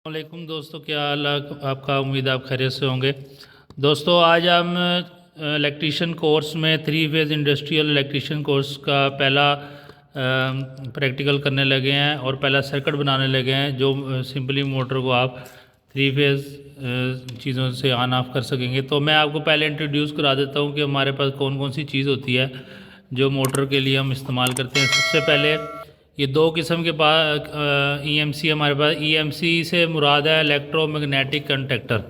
वालेकुम दोस्तों, क्या हाल है आपका। उम्मीद है आप खैरियत से होंगे। दोस्तों आज हम इलेक्ट्रीशियन कोर्स में 3 फेज़ इंडस्ट्रियल इलेक्ट्रीशियन कोर्स का पहला प्रैक्टिकल करने लगे हैं और पहला सर्किट बनाने लगे हैं जो सिंपली मोटर को आप 3 फेज़ चीज़ों से ऑन ऑफ कर सकेंगे। तो मैं आपको पहले इंट्रोड्यूस करा देता हूँ कि हमारे पास कौन कौन सी चीज़ होती है जो मोटर के लिए हम इस्तेमाल करते हैं। सबसे पहले ये 2 किस्म के पास ईएमसी हमारे पास। ईएमसी से मुराद है इलेक्ट्रोमैग्नेटिक कॉन्टैक्टर।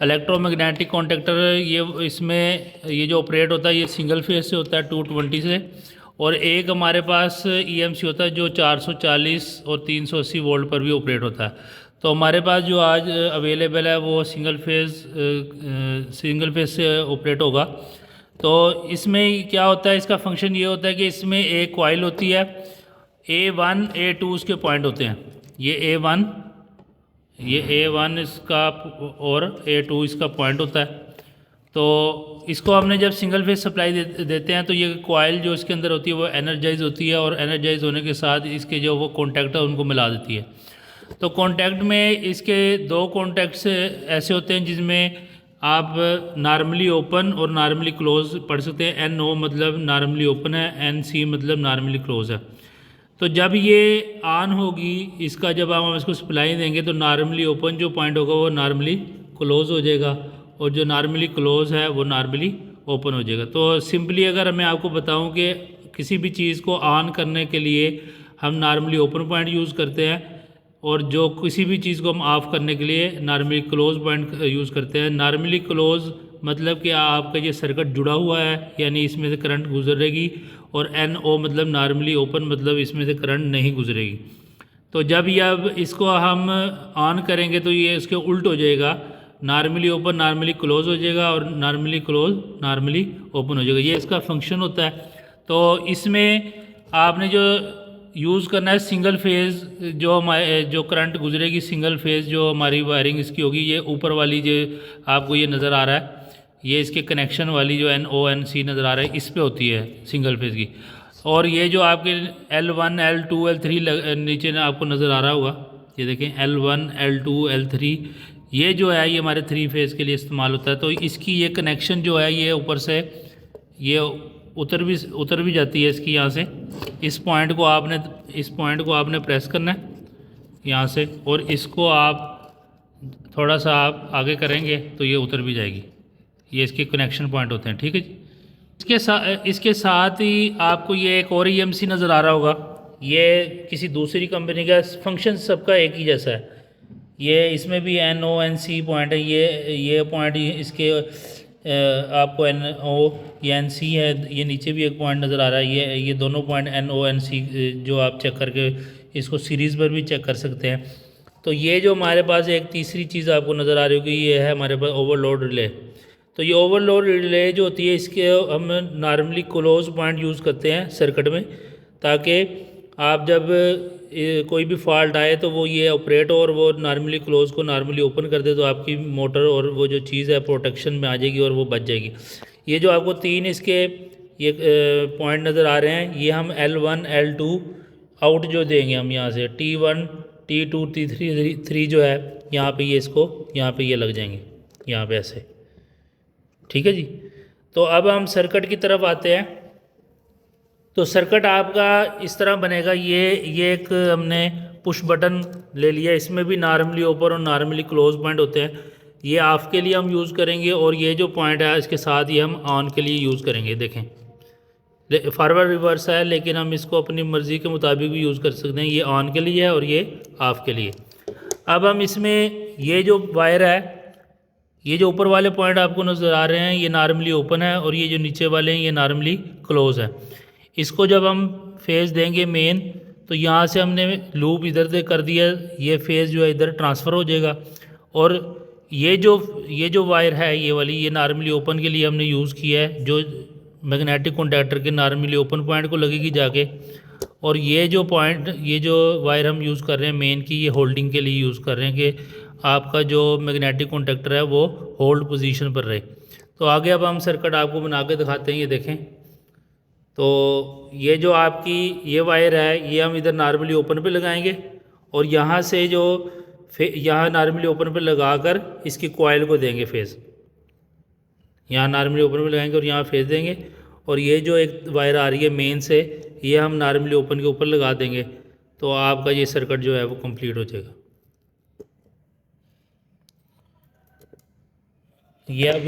इलेक्ट्रोमैग्नेटिक कॉन्टैक्टर ये इसमें ये जो ऑपरेट होता है ये सिंगल फेज से होता है 220 से, और एक हमारे पास ईएमसी होता है जो 440 और 380 वोल्ट पर भी ऑपरेट होता है। तो हमारे पास जो आज अवेलेबल है वो सिंगल फेज से ऑपरेट होगा। तो इसमें क्या होता है, इसका फंक्शन ये होता है कि इसमें एक कॉइल होती है, A1 A2 उसके पॉइंट होते हैं। ये A1 इसका और A2 इसका पॉइंट होता है। तो इसको हमने जब सिंगल फेज सप्लाई देते हैं तो ये कॉइल जो इसके अंदर होती है वो एनर्जाइज होती है, और एनर्जाइज होने के साथ इसके जो वो कॉन्टैक्ट है उनको मिला देती है। तो कॉन्टैक्ट में इसके 2 कॉन्टैक्ट्स ऐसे होते हैं जिसमें आप नॉर्मली ओपन और नॉर्मली क्लोज पढ़ सकते हैं। NO मतलब नॉर्मली ओपन है, NC मतलब नॉर्मली क्लोज है। तो जब ये ऑन होगी इसका, जब हम इसको सप्लाई देंगे तो नॉर्मली ओपन जो पॉइंट होगा वो नॉर्मली क्लोज हो जाएगा, और जो नॉर्मली क्लोज है वो नॉर्मली ओपन हो जाएगा। तो सिंपली अगर मैं आपको बताऊं कि किसी भी चीज़ को ऑन करने के लिए हम नॉर्मली ओपन पॉइंट यूज़ करते हैं, और जो किसी भी चीज़ को हम ऑफ़ करने के लिए नॉर्मली क्लोज पॉइंट यूज़ करते हैं। नॉर्मली क्लोज मतलब कि आपका ये सर्किट जुड़ा हुआ है, यानी इसमें से करंट गुजरेगी, और NO मतलब नॉर्मली ओपन मतलब इसमें से करंट नहीं गुजरेगी। तो जब ये अब इसको हम ऑन करेंगे तो ये इसके उल्ट हो जाएगा, नॉर्मली ओपन नॉर्मली क्लोज हो जाएगा, और नॉर्मली क्लोज नॉर्मली ओपन हो जाएगा। ये इसका फंक्शन होता है। तो इसमें आपने जो यूज़ करना है सिंगल फेज़, जो हमारे जो करंट गुजरेगी सिंगल फेज़ जो हमारी वायरिंग इसकी होगी, ये ऊपर वाली जो आपको ये नज़र आ रहा है, ये इसके कनेक्शन वाली जो NONC नज़र आ रहा है इस पे होती है सिंगल फेज़ की। और ये जो आपके L1 L2 L3 नीचे ना आपको नज़र आ रहा होगा, ये देखें L1 L2 L3, ये जो है ये हमारे 3 फेज़ के लिए इस्तेमाल होता है। तो इसकी ये कनेक्शन जो है ये ऊपर से ये उतर भी जाती है इसकी यहाँ से। इस पॉइंट को आपने प्रेस करना है यहाँ से, और इसको आप थोड़ा सा आप आगे करेंगे तो ये उतर भी जाएगी। ये इसके कनेक्शन पॉइंट होते हैं, ठीक है जी। इसके साथ ही आपको ये एक और EMC नज़र आ रहा होगा, ये किसी दूसरी कंपनी का, फंक्शन सबका एक ही जैसा है। ये इसमें भी NONC पॉइंट है, ये पॉइंट इसके आपको NO या NC है, ये नीचे भी एक पॉइंट नज़र आ रहा है। ये दोनों पॉइंट NONC जो आप चेक करके इसको सीरीज़ पर भी चेक कर सकते हैं। तो ये जो हमारे पास एक तीसरी चीज़ आपको नज़र आ रही होगी, ये है हमारे पास ओवरलोड रिले। तो ये ओवरलोड रिले जो होती है इसके हम नॉर्मली क्लोज पॉइंट यूज़ करते हैं सर्किट में, ताकि आप जब कोई भी फॉल्ट आए तो वो ये ऑपरेट हो और वो नॉर्मली क्लोज को नॉर्मली ओपन कर दे, तो आपकी मोटर और वो जो चीज़ है प्रोटेक्शन में आ जाएगी और वो बच जाएगी। ये जो आपको 3 इसके ये पॉइंट नज़र आ रहे हैं, ये हम L1 L2 आउट जो देंगे हम यहाँ से T1 T2 T3 जो है यहाँ पे, ये इसको यहाँ पे ये लग जाएंगे यहाँ पे ऐसे, ठीक है जी। तो अब हम सर्किट की तरफ आते हैं। तो सर्किट आपका इस तरह बनेगा। ये एक हमने पुश बटन ले लिया, इसमें भी नॉर्मली ओपन और नॉर्मली क्लोज पॉइंट होते हैं। ये ऑफ के लिए हम यूज़ करेंगे, और ये जो पॉइंट है इसके साथ ही हम ऑन के लिए यूज़ करेंगे। देखें फॉरवर्ड रिवर्स है, लेकिन हम इसको अपनी मर्ज़ी के मुताबिक भी यूज़ कर सकते हैं। ये ऑन के लिए है और ये ऑफ़ के लिए। अब हम इसमें ये जो वायर है, ये जो ऊपर वाले पॉइंट आपको नज़र आ रहे हैं ये नॉर्मली ओपन है, और ये जो नीचे वाले हैं ये नॉर्मली क्लोज है। इसको जब हम फेज़ देंगे मेन, तो यहाँ से हमने लूप इधर से कर दिया, ये फेज़ जो है इधर ट्रांसफ़र हो जाएगा। और ये जो वायर है ये वाली, ये नॉर्मली ओपन के लिए हमने यूज़ किया है, जो मैग्नेटिक कॉन्टैक्टर के नॉर्मली ओपन पॉइंट को लगेगी जाके। और ये जो वायर हम यूज़ कर रहे हैं मेन की, ये होल्डिंग के लिए यूज़ कर रहे हैं कि आपका जो मैग्नेटिक कॉन्टैक्टर है वो होल्ड पोजीशन पर रहे। तो आगे अब हम सर्किट आपको बना के दिखाते हैं। ये देखें, तो ये जो आपकी ये वायर है ये हम इधर नॉर्मली ओपन पे लगाएंगे, और यहाँ से जो यहाँ नॉर्मली ओपन पे लगाकर इसकी कॉइल को देंगे फेस, यहाँ नॉर्मली ओपन पे लगाएंगे और यहाँ फेस देंगे। और ये जो एक वायर आ रही है मेन से, ये हम नॉर्मली ओपन के ऊपर लगा देंगे, तो आपका ये सर्किट जो है वो कंप्लीट हो जाएगा। ये अब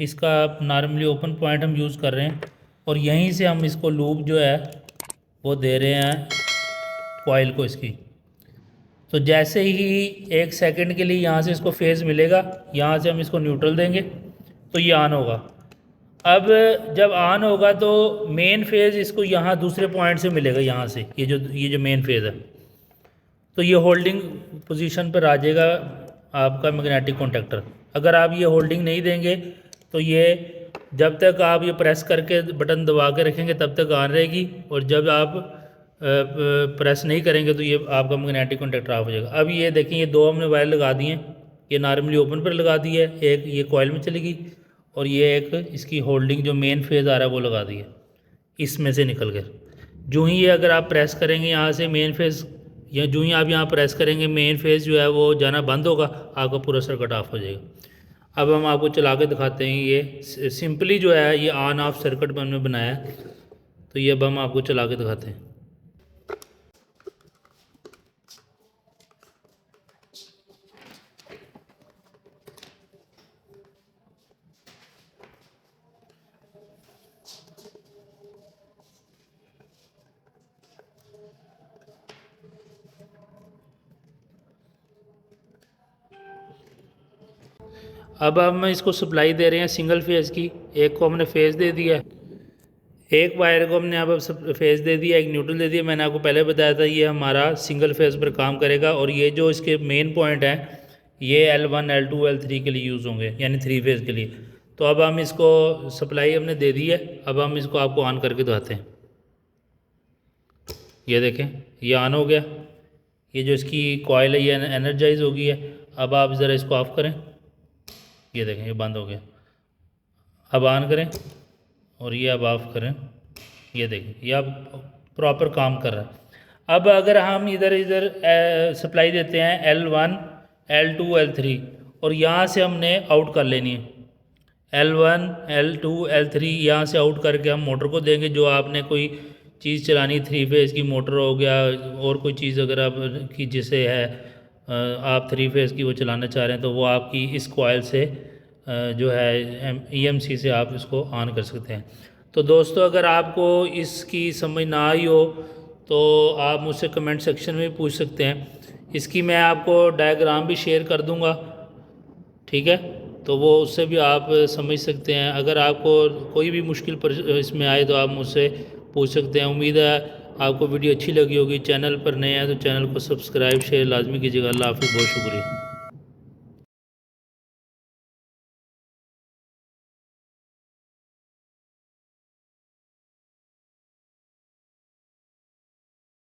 इसका नॉर्मली ओपन पॉइंट हम यूज़ कर रहे हैं और यहीं से हम इसको लूप जो है वो दे रहे हैं कॉइल को इसकी। तो जैसे ही 1 सेकंड के लिए यहाँ से इसको फेज़ मिलेगा, यहाँ से हम इसको न्यूट्रल देंगे तो ये ऑन होगा। अब जब ऑन होगा तो मेन फेज़ इसको यहाँ दूसरे पॉइंट से मिलेगा, यहाँ से ये जो मेन फेज़ है, तो ये होल्डिंग पोजीशन पर आ जाएगा आपका मैग्नेटिक कॉन्टैक्टर। अगर आप ये होल्डिंग नहीं देंगे तो ये जब तक आप ये प्रेस करके बटन दबा के रखेंगे तब तक ऑन रहेगी, और जब आप प्रेस नहीं करेंगे तो ये आपका मैग्नेटिक कॉन्टैक्टर ऑफ हो जाएगा। अब ये देखें, ये 2 हमने वायर लगा दिए हैं, ये नॉर्मली ओपन पर लगा दी है, एक ये कॉइल में चलेगी और ये एक इसकी होल्डिंग जो मेन फेज़ आ रहा है वो लगा दी है इसमें से निकल कर। जो ही ये अगर आप प्रेस करेंगे यहाँ से मेन फेज़, या जो ही आप यहाँ प्रेस करेंगे मेन फेज़ जो है वो जाना बंद होगा, आपका पूरा सर्किट ऑफ हो जाएगा। अब हम आपको चला के दिखाते हैं। ये सिंपली जो है ये ऑन ऑफ सर्किट हमने बनाया है, तो ये अब हम आपको चला के दिखाते हैं। अब हम इसको सप्लाई दे रहे हैं सिंगल फेज़ की, एक को हमने फेज़ दे दिया है, एक वायर को हमने अब फेज़ दे दिया, एक न्यूट्रल दे दिया। मैंने आपको पहले बताया था ये हमारा सिंगल फेज़ पर काम करेगा, और ये जो इसके मेन पॉइंट हैं ये L1 L2 L3 के लिए यूज़ होंगे, यानी 3 फेज़ के लिए। तो अब हम इसको सप्लाई हमने दे दी है, अब हम इसको आपको ऑन करके दिखाते हैं। ये देखें, ये ऑन हो गया, ये जो इसकी कॉइल है ये एनर्जाइज हो गई है। अब आप ज़रा इसको ऑफ़ करें, ये देखें ये बंद हो गया। अब ऑन करें और ये अब ऑफ़ करें, ये देखें ये अब प्रॉपर काम कर रहा है। अब अगर हम इधर सप्लाई देते हैं L1 L2 L3 और यहाँ से हमने आउट कर लेनी है L1 L2 L3, यहाँ से आउट करके हम मोटर को देंगे। जो आपने कोई चीज़ चलानी 3 फेज़ की मोटर हो गया, और कोई चीज़ अगर आप की जिसे है आप 3 फेज़ की वो चलाना चाह रहे हैं, तो वो आपकी इस कॉइल से जो है EMC से आप इसको ऑन कर सकते हैं। तो दोस्तों अगर आपको इसकी समझ ना आई हो तो आप मुझसे कमेंट सेक्शन में पूछ सकते हैं, इसकी मैं आपको डायग्राम भी शेयर कर दूंगा, ठीक है, तो वो उससे भी आप समझ सकते हैं। अगर आपको कोई भी मुश्किल पर इसमें आए तो आप मुझसे पूछ सकते हैं। उम्मीद है आपको वीडियो अच्छी लगी होगी। चैनल पर नए हैं तो चैनल को सब्सक्राइब शेयर लाजमी कीजिएगा। अल्लाह हाफ़िज़, बहुत शुक्रिया।